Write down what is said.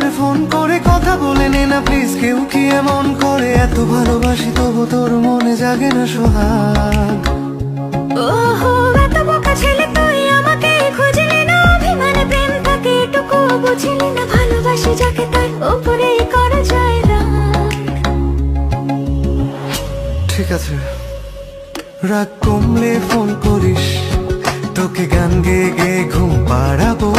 করে ফোন করে কথা বলে নে না প্লিজ। কেউ কি এমন করে? এত ভালোবাসি তবু তোর মনে জাগে না সোহাগ। ওহো এত বোকা ছেলে তুই, আমাকে খুঁজলি না, অভিমানে প্রেম থাকে এটুকু বুঝলি না। ভালোবাসি যাকে তার উপরেই করা যায় রাগ। ঠিক আছে, রাগ কমলে ফোন করিস, তোকে গান গেয়ে গেয়ে ঘুম পাড়াবো।